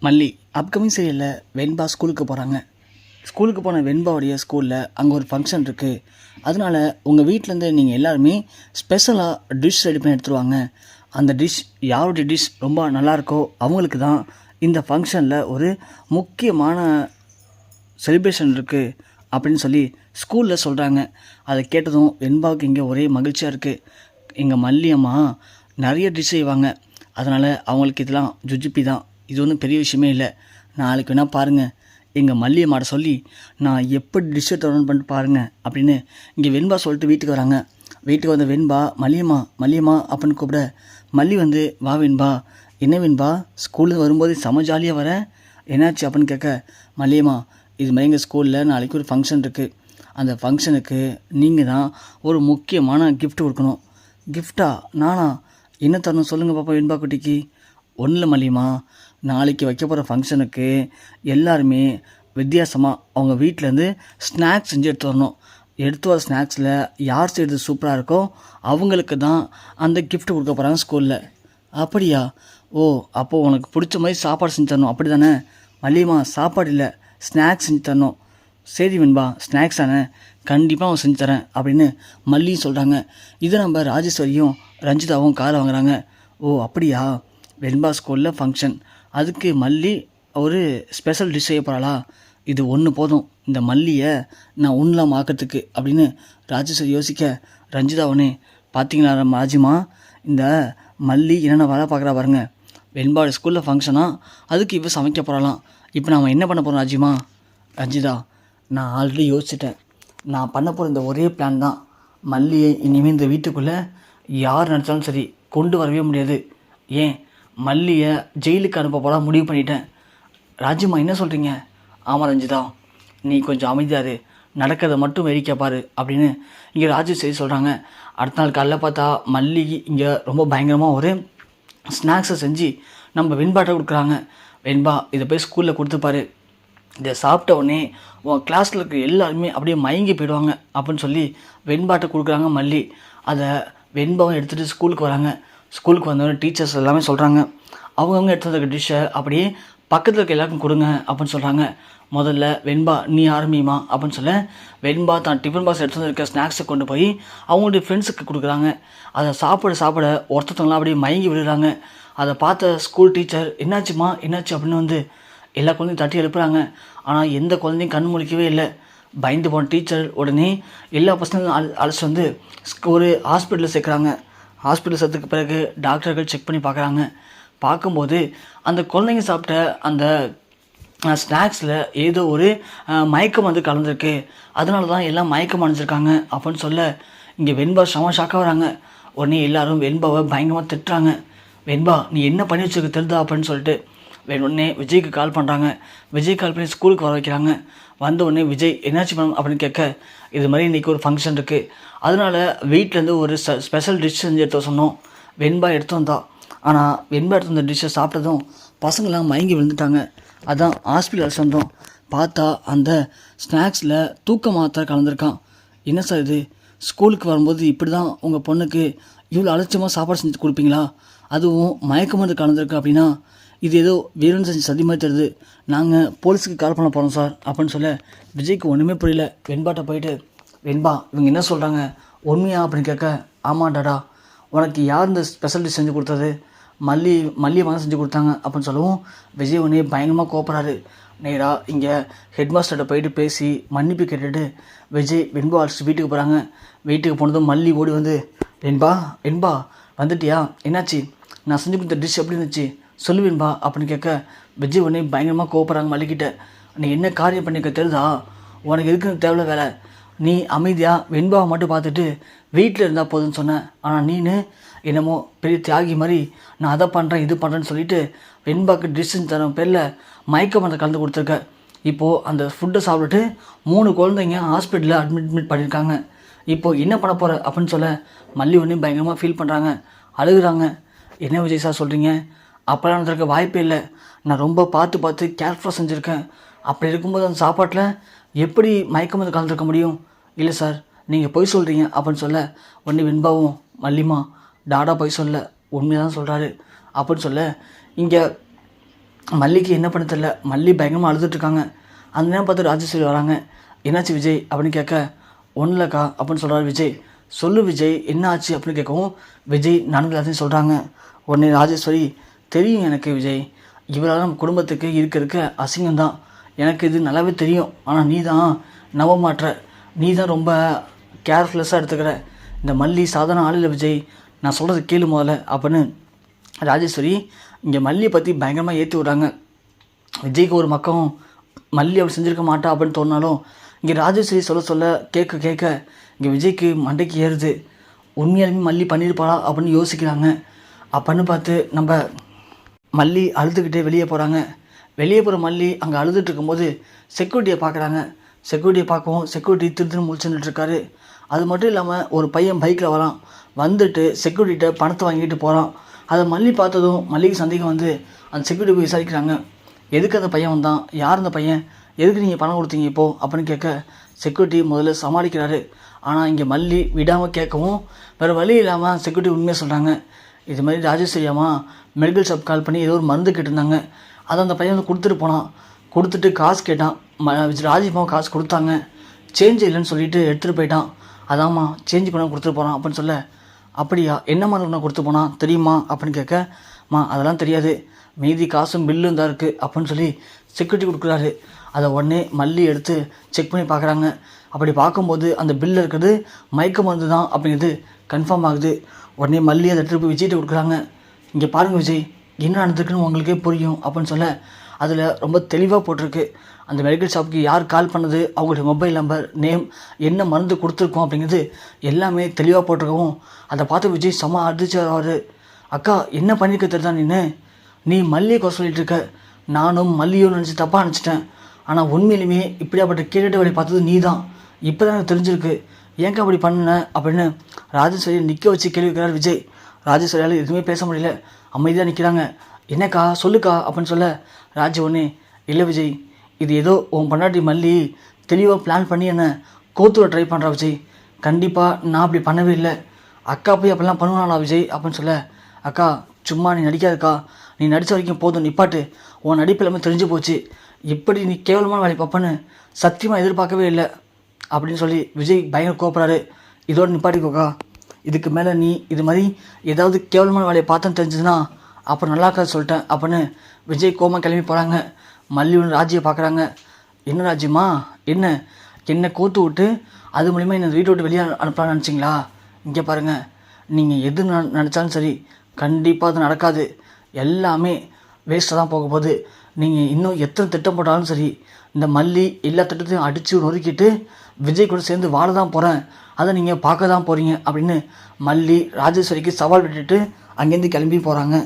மல்லி அப்கமிங் சீரியலில் வெண்பா ஸ்கூலுக்கு போகிறாங்க. ஸ்கூலுக்கு போன வெண்பாவுடைய ஸ்கூலில் அங்கே ஒரு ஃபங்க்ஷன் இருக்குது. அதனால் உங்கள் வீட்டிலேருந்து நீங்கள் எல்லாருமே ஸ்பெஷலாக டிஷ் ரெடி பண்ணி எடுத்துருவாங்க. அந்த டிஷ் யாருடைய டிஷ் ரொம்ப நல்லாயிருக்கோ அவங்களுக்கு தான் இந்த ஃபங்க்ஷனில் ஒரு முக்கியமான செலிப்ரேஷன் இருக்குது அப்படின்னு சொல்லி ஸ்கூலில் சொல்கிறாங்க. அதை கேட்டதும் வெண்பாவுக்கு இங்கே ஒரே மகிழ்ச்சியாக இருக்குது. எங்கள் மல்லி அம்மா நிறைய டிஷ் செய்வாங்க, அதனால் அவங்களுக்கு இதெல்லாம் ஜுஜிப்பி தான், இது ஒன்றும் பெரிய விஷயமே இல்லை. நாளைக்கு வேணால் பாருங்கள், எங்கள் மல்லியை மாட சொல்லி நான் எப்படி டிஷ்ஷை தொடர்ந்து பண்ணிட்டு பாருங்கள் அப்படின்னு இங்கே வெண்பா சொல்லிட்டு வீட்டுக்கு வராங்க. வீட்டுக்கு வந்த வெண்பா மல்லியம்மா மல்லியம்மா அப்படின்னு கூப்பிட, மல்லி வந்து வா வெண்பா, என்ன வெண்பா ஸ்கூலில் வரும்போது செம ஜாலியாக வர, என்னாச்சு அப்படின்னு கேட்க, மல்லியம்மா இது மாதிரி எங்கள் ஸ்கூலில் நாளைக்கு ஒரு ஃபங்க்ஷன் இருக்குது, அந்த ஃபங்க்ஷனுக்கு நீங்கள் தான் ஒரு முக்கியமான கிஃப்ட் கொடுக்கணும். கிஃப்டா? நானா? என்ன தரணும் சொல்லுங்கள் பாப்பா வெண்பா குட்டிக்கு. ஒன்றில் மல்லியம்மா, நாளைக்கு வைக்க போகிற ஃபங்க்ஷனுக்கு எல்லாருமே வித்தியாசமாக அவங்க வீட்டிலேருந்து ஸ்நாக்ஸ் செஞ்சு எடுத்து வரணும். எடுத்து வர ஸ்நாக்ஸில் யார் செய்கிறது சூப்பராக இருக்கோ அவங்களுக்கு தான் அந்த கிஃப்ட் கொடுக்க போகிறாங்க ஸ்கூலில். அப்படியா? ஓ, அப்போது உனக்கு பிடிச்ச மாதிரி சாப்பாடு செஞ்சு தரணும் அப்படி தானே? மல்லியம்மா சாப்பாடு இல்லை, ஸ்நாக்ஸ் செஞ்சு தரணும். சரி வெண்பா, ஸ்நாக்ஸ் தானே, கண்டிப்பாக அவன் செஞ்சு தரேன் அப்படின்னு மல்லியும் சொல்கிறாங்க. இதை நம்ம ராஜேஸ்வரியும் ரஞ்சிதாவும் காரை வாங்குறாங்க. ஓ அப்படியா, வெண்பா ஸ்கூலில் ஃபங்க்ஷன், அதுக்கு மல்லி ஒரு ஸ்பெஷல் டிஷ் செய்ய போகிறாளா? இது ஒன்று போதும் இந்த மல்லியை நான் உண்ணலாம் ஆக்கிறதுக்கு அப்படின்னு ராஜேஸ்வரி யோசிக்க, ரஞ்சிதாவனே பார்த்தீங்களா ராஜிமா, இந்த மல்லி என்னென்ன வேலை பார்க்குறா பாருங்க, வெண்பாவோட ஸ்கூலில் ஃபங்க்ஷனாக, அதுக்கு இப்போ சமைக்க போகிறாலாம், இப்போ நாம் என்ன பண்ண போகிறோம் ராஜிமா? ரஞ்சிதா, நான் ஆல்ரெடி யோசிச்சிட்டேன், நான் பண்ண போகிற இந்த ஒரே பிளான் தான், மல்லியை இனிமேல் இந்த வீட்டுக்குள்ளே யார் நினச்சாலும் சரி கொண்டு வரவே முடியாது. ஏன், மல்லியை ஜெயிலுக்கு அனுப்ப போல முடிவு பண்ணிட்டேன். ராஜிமா என்ன சொல்கிறீங்க? ஆமாம் ரஞ்சிதா, நீ கொஞ்சம் அமைதியாரு, நடக்கிறத மட்டும் வேடிக்கை பாரு அப்படின்னு இங்கே ராஜேஸ்வரி சொல்கிறாங்க. அடுத்த நாள் காலையில் பார்த்தா மல்லி இங்கே ரொம்ப பயங்கரமாக ஒரு ஸ்நாக்ஸை செஞ்சு நம்ம வெண்பாட்டை கொடுக்குறாங்க. வெண்பா இதை போய் ஸ்கூலில் கொடுத்துப்பாரு, இதை சாப்பிட்ட உடனே உன் கிளாஸில் இருக்க எல்லாருமே அப்படியே மயங்கி போயிடுவாங்க அப்படின்னு சொல்லி வெண்பாட்டை கொடுக்குறாங்க மல்லி. அதை வெண்பாவை எடுத்துகிட்டு ஸ்கூலுக்கு வராங்க. ஸ்கூலுக்கு வந்தவொடனே டீச்சர்ஸ் எல்லாமே சொல்கிறாங்க, அவங்கவுங்க எடுத்து வந்த டிஷ்ஷை அப்படியே பக்கத்தில் இருக்க எல்லாருக்கும் கொடுங்க அப்படின்னு சொல்கிறாங்க. முதல்ல வெண்பா நீ ஆரம்பியுமா அப்படின்னு சொல்ல, வெண்பா தான் டிஃபன் பாக்ஸ் எடுத்து வந்திருக்க ஸ்நாக்ஸை கொண்டு போய் அவங்களுடைய ஃப்ரெண்ட்ஸுக்கு கொடுக்குறாங்க. அதை சாப்பிட ஒருத்தவங்களாம் அப்படியே மயங்கி விடுறாங்க. அதை பார்த்த ஸ்கூல் டீச்சர் என்னாச்சுமா என்னாச்சு அப்படின்னு வந்து எல்லா குழந்தையும் தட்டி எழுப்புறாங்க. ஆனால் எந்த குழந்தையும் கண் முழிக்கவே இல்லை. பயந்து போன டீச்சர் உடனே எல்லா பசங்களும் அழைச்சிட்டு வந்து ஒரு ஹாஸ்பிட்டலில் சேர்க்குறாங்க. ஹாஸ்பிட்டல் சேர்த்துக்கு பிறகு டாக்டர்கள் செக் பண்ணி பார்க்குறாங்க. பார்க்கும்போது அந்த குழந்தைங்க சாப்பிட்ட அந்த ஸ்நாக்ஸில் ஏதோ ஒரு மயக்கம் வந்து கலந்துருக்கு, அதனால தான் எல்லாம் மயக்கம் அடைஞ்சிருக்காங்க அப்படின்னு சொல்ல, இங்கே வெண்பா ஷாக்காக வராங்க. உடனே எல்லாரும் வெண்பாவை பயங்கரமாக திட்டுறாங்க. வெண்பா நீ என்ன பண்ணி வச்சுருக்க தெரிதா அப்படின்னு சொல்லிட்டு உடனே விஜய்க்கு கால் பண்ணுறாங்க. விஜய் கால் பண்ணி ஸ்கூலுக்கு வர வைக்கிறாங்க. வந்த உடனே விஜய் என்னாச்சு மேம் அப்படின்னு கேட்க, இது மாதிரி இன்றைக்கி ஒரு ஃபங்க்ஷன் இருக்குது, அதனால் வீட்டிலேருந்து ஒரு ஸ்பெஷல் டிஷ் செஞ்சு எடுத்து சொன்னோம், வெண்பா எடுத்து வந்தா, ஆனால் வெண்பா எடுத்து வந்த டிஷ்ஷை சாப்பிட்டதும் பசங்களாம் மயங்கி விழுந்துட்டாங்க, அதான் ஹாஸ்பிட்டல் சொந்தோம், பார்த்தா அந்த ஸ்நாக்ஸில் தூக்க மாத்திரை கலந்துருக்கான். என்ன சார் இது, ஸ்கூலுக்கு வரும்போது இப்படி தான் உங்கள் பொண்ணுக்கு இவ்வளோ அலட்சியமாக சாப்பாடு செஞ்சு கொடுப்பீங்களா? அதுவும் மயக்க மருந்து கலந்துருக்கு அப்படின்னா இது ஏதோ வீரன் செஞ்சு சதி மாதிரி தருது, நாங்கள் போலீஸுக்கு கால் பண்ண போகிறோம் சார் அப்படின்னு சொல்ல, விஜய்க்கு ஒன்றுமே புரியல. வெண்பாட்ட போயிட்டு, வெண்பா இவங்க என்ன சொல்கிறாங்க உண்மையா அப்படின்னு கேட்க, ஆமாண்டாடா, உனக்கு யார் இந்த ஸ்பெஷல் டிஷ் செஞ்சு கொடுத்தது? மல்லியை வாங்க செஞ்சு கொடுத்தாங்க அப்படின்னு சொல்லவும், விஜய் ஒன்றே பயங்கரமாக கோப்பறாரு. நேராக இங்கே ஹெட் மாஸ்டர்கிட்ட போயிட்டு பேசி மன்னிப்பு கேட்டுட்டு விஜய் வெண்பா அழைச்சிட்டு வீட்டுக்கு போகிறாங்க. வீட்டுக்கு போனதும் மல்லி ஓடி வந்து, வெண்பா வந்துட்டியா, என்னாச்சு, நான் செஞ்சு கொடுத்த டிஷ் எப்படி இருந்துச்சு சொல்லு வெண்பா அப்படின்னு கேட்க, விஜய் உடனே பயங்கரமாக கோப்பறாங்க மல்லிக்கிட்ட. நீ என்ன காரியம் பண்ணிக்க தெரியுதா, உனக்கு இருக்குன்னு தேவையில்ல வேலை, நீ அமைதியாக வெண்பாவை மட்டும் பார்த்துட்டு வீட்டில் இருந்தால் போதுன்னு சொன்னேன், ஆனால் நீனு என்னமோ பெரிய தியாகி மாதிரி நான் அதை பண்ணுறேன் இது பண்ணுறேன்னு சொல்லிட்டு வெண்பாவுக்கு டிஷ் செஞ்சு தர பேரில் மயக்க மருந்து கலந்து கொடுத்துருக்க. இப்போது அந்த ஃபுட்டை சாப்பிட்டுட்டு 3 குழந்தைங்க ஹாஸ்பிட்டலில் அட்மிட் பண்ணியிருக்காங்க. இப்போது என்ன பண்ண போகிற அப்படின்னு சொல்ல, மல்லி ஒன்றே பயங்கரமாக ஃபீல் பண்ணுறாங்க, அழுகுறாங்க. என்ன விஜய் சார் சொல்கிறீங்க, அப்போலாம் நடந்திருக்க வாய்ப்பே இல்லை, நான் ரொம்ப பார்த்து கேர்ஃபுல்லாக செஞ்சுருக்கேன், அப்படி இருக்கும்போது அந்த சாப்பாட்டில் எப்படி மயக்கம் வந்து கலந்துருக்க முடியும்? இல்லை சார் நீங்கள் பொய் சொல்கிறீங்க அப்படின்னு சொல்ல, உடனே வெண்பாவும் மல்லிமா டாடா பொய் சொல்ல உண்மையாக தான் சொல்கிறாரு அப்படின்னு சொல்ல, இங்கே மல்லிக்கு என்ன பண்ண தெரியல. மல்லி பயங்கரமாக அழுதுட்டுருக்காங்க. அந்த நேரம் பார்த்து ராஜேஸ்வரி வராங்க. என்னாச்சு விஜய் அப்படின்னு கேட்க, ஒன்றும் இல்லைக்கா அப்படின்னு சொல்கிறார் விஜய். சொல்லு விஜய் என்ன ஆச்சு அப்படின்னு கேட்கவும் விஜய் நடந்த எல்லாத்தையும் சொல்கிறாங்க. உடனே ராஜேஸ்வரி, தெரியும் எனக்கு விஜய், இவரால் நம்ம குடும்பத்துக்கு இருக்க அசிங்கம்தான், எனக்கு இது நல்லாவே தெரியும். ஆனால் நீ தான் நம்ப மாட்ற, நீ தான் ரொம்ப கேர்ஃபுல்லஸாக எடுத்துக்கிற. இந்த மல்லி சாதாரண ஆள் இல்லை விஜய், நான் சொல்கிறது கேளு முதல்ல அப்படின்னு ராஜேஸ்வரி இங்கே மல்லியை பற்றி பயங்கரமாக ஏற்றி விட்றாங்க. விஜய்க்கு ஒரு பக்கம் மல்லி அப்படி செஞ்சுருக்க மாட்டா அப்படின்னு தோணினாலும் இங்கே ராஜேஸ்வரி சொல்ல கேட்க இங்கே விஜய்க்கு மண்டைக்கு ஏறுது. உண்மையாலுமே மல்லி பண்ணியிருப்பாளா அப்படின்னு யோசிக்கிறாங்க. அப்படின்னு பார்த்து நம்ம மல்லி அழுதுகிட்டே வெளியே போகிறாங்க. வெளியே போகிற மல்லி அங்கே அழுதுட்டு இருக்கும்போது செக்யூரிட்டியை பார்க்குறாங்க. செக்யூரிட்டியை பார்க்கவும் செக்யூரிட்டி திருத்துன்னு முழிச்சுட்டுருக்காரு. அது மட்டும் இல்லாமல் ஒரு பையன் பைக்கில் வரான். வந்துட்டு செக்யூரிட்டிகிட்ட பணத்தை வாங்கிட்டு போகிறான். அதை மல்லி பார்த்ததும் மல்லிக்கு சந்தேகம் வந்து அந்த செக்யூரிட்டி போய் விசாரிக்கிறாங்க. எதுக்கு அந்த பையன் வந்தான், யார் அந்த பையன், எதுக்கு நீங்கள் பணம் கொடுத்தீங்க இப்போது அப்படின்னு கேட்க செக்யூரிட்டி முதல்ல சமாளிக்கிறாரு. ஆனால் இங்கே மல்லி விடாமல் கேட்கவும் வேறு வழி இல்லாமல் செக்யூரிட்டி உண்மையாக சொல்கிறாங்க. இது மாதிரி ராஜேஸ்வரி அம்மா மெடிக்கல் ஷாப் கால் பண்ணி ஏதோ ஒரு மருந்து கேட்டிருந்தாங்க. அதை அந்த பையன் வந்து கொடுத்துட்டு போனான். கொடுத்துட்டு காசு கேட்டான். ராஜிமாவும் காசு கொடுத்தாங்க. சேஞ்ச் இல்லைன்னு சொல்லிட்டு எடுத்துகிட்டு போயிட்டான். அதாம்மா சேஞ்ச் பண்ண கொடுத்துட்டு போகிறான் அப்படின்னு சொல்ல, அப்படியா என்ன மருந்து கொடுத்து போனான் தெரியுமா அப்படின்னு கேட்கம்மா அதெல்லாம் தெரியாது, மீதி காசும் பில்லும் தான் இருக்குது அப்படின்னு சொல்லி செக்யூரிட்டி கொடுக்குறாரு. அதை உடனே மல்லி எடுத்து செக் பண்ணி பார்க்குறாங்க. அப்படி பார்க்கும்போது அந்த பில்லில் இருக்கிறது மயக்க மருந்து தான் அப்படிங்கிறது கன்ஃபார்ம் ஆகுது. உடனே மல்லி அதை எடுத்துகிட்டு போய் விஜய்கிட்ட கொடுக்குறாங்க. இங்கே பாருங்கள் விஜய், என்ன நடந்திருக்குன்னு உங்களுக்கே புரியும் அப்படின்னு சொல்ல அதில் ரொம்ப தெளிவாக போட்டிருக்கு. அந்த மெடிக்கல் ஷாப்புக்கு யார் கால் பண்ணது, அவங்களுடைய மொபைல் நம்பர், நேம், என்ன மருந்து கொடுத்துருக்கோம் அப்படிங்கிறது எல்லாமே தெளிவாக போட்டிருக்கவும் அதை பார்த்து விஜய் செம்ம அடிச்சாரு. அக்கா என்ன பண்ணியிருக்க தெரியுதா நீ மல்லியை குறை சொல்லிட்டு இருக்க, நானும் மல்லியும் நினச்சி தப்பாக நினச்சிட்டேன். ஆனால் உண்மையிலுமே இப்படியாப்பட்ட கேட்டுட்டு வேலையை பார்த்தது நீ தான், இப்போ தான் எனக்கு தெரிஞ்சிருக்கு, ஏங்க அப்படி பண்ண அப்படின்னு ராஜேஸ்வரியை நிற்க வச்சு கேள்வி வைக்கிறார் விஜய். ராஜேஸ்வரியால் எதுவுமே பேச முடியல, அமைதியாக நிற்கிறாங்க. என்னக்கா சொல்லுக்கா அப்படின்னு சொல்ல ராஜ் ஒன்று, இல்லை விஜய், இது ஏதோ உன் பொண்டாட்டி மல்லி தெளிவாக பிளான் பண்ணி என்னை கோத்துவ ட்ரை பண்ணுறா விஜய், கண்டிப்பாக நான் அப்படி பண்ணவே இல்லை, அக்கா போய் அப்படிலாம் பண்ணுவானா விஜய் அப்படின்னு சொல்ல, அக்கா சும்மா நீ நடிக்காதக்கா, நீ நடித்த வரைக்கும் போதும் நிப்பாட்டு, உன் நடிப்பு எல்லாமே தெரிஞ்சு போச்சு, இப்படி நீ கேவலமான வேலை பார்ப்பேன்னு சத்தியமாக எதிர்பார்க்கவே இல்லை அப்படின்னு சொல்லி விஜய் பயங்கர கோப்பறாரு. இதோடு நிப்பாட்டிக்கோக்கா, இதுக்கு மேலே நீ இது மாதிரி ஏதாவது கேவலமான வேலையை பார்த்தேன்னு தெரிஞ்சதுன்னா அப்புறம் நல்லா இருக்காது சொல்லிட்டேன் அப்படின்னு விஜய் கோமா கிளம்பி போகிறாங்க. மல்லியும் ராஜியை பார்க்குறாங்க. என்ன ராஜ்யமா, என்ன கோத்து விட்டு அது மூலிமா என்னை வீட்டை விட்டு வெளியே அனுப்பலான்னு நினச்சிங்களா? இங்கே பாருங்கள், நீங்கள் எது நினச்சாலும் சரி கண்டிப்பாக அது நடக்காது, எல்லாமே வேஸ்ட்டாக தான் போக போகுது. நீங்கள் இன்னும் எத்தனை திட்டம் போட்டாலும் சரி இந்த மல்லி எல்லா திட்டத்தையும் அடித்து நொறுக்கிட்டு விஜய் கூட சேர்ந்து வாழ தான் போகிறேன், அதை நீங்கள் பார்க்க தான் போகிறீங்க அப்படின்னு மல்லி ராஜேஸ்வரிக்கு சவால் விட்டுட்டு அங்கேருந்து கிளம்பி போகிறாங்க.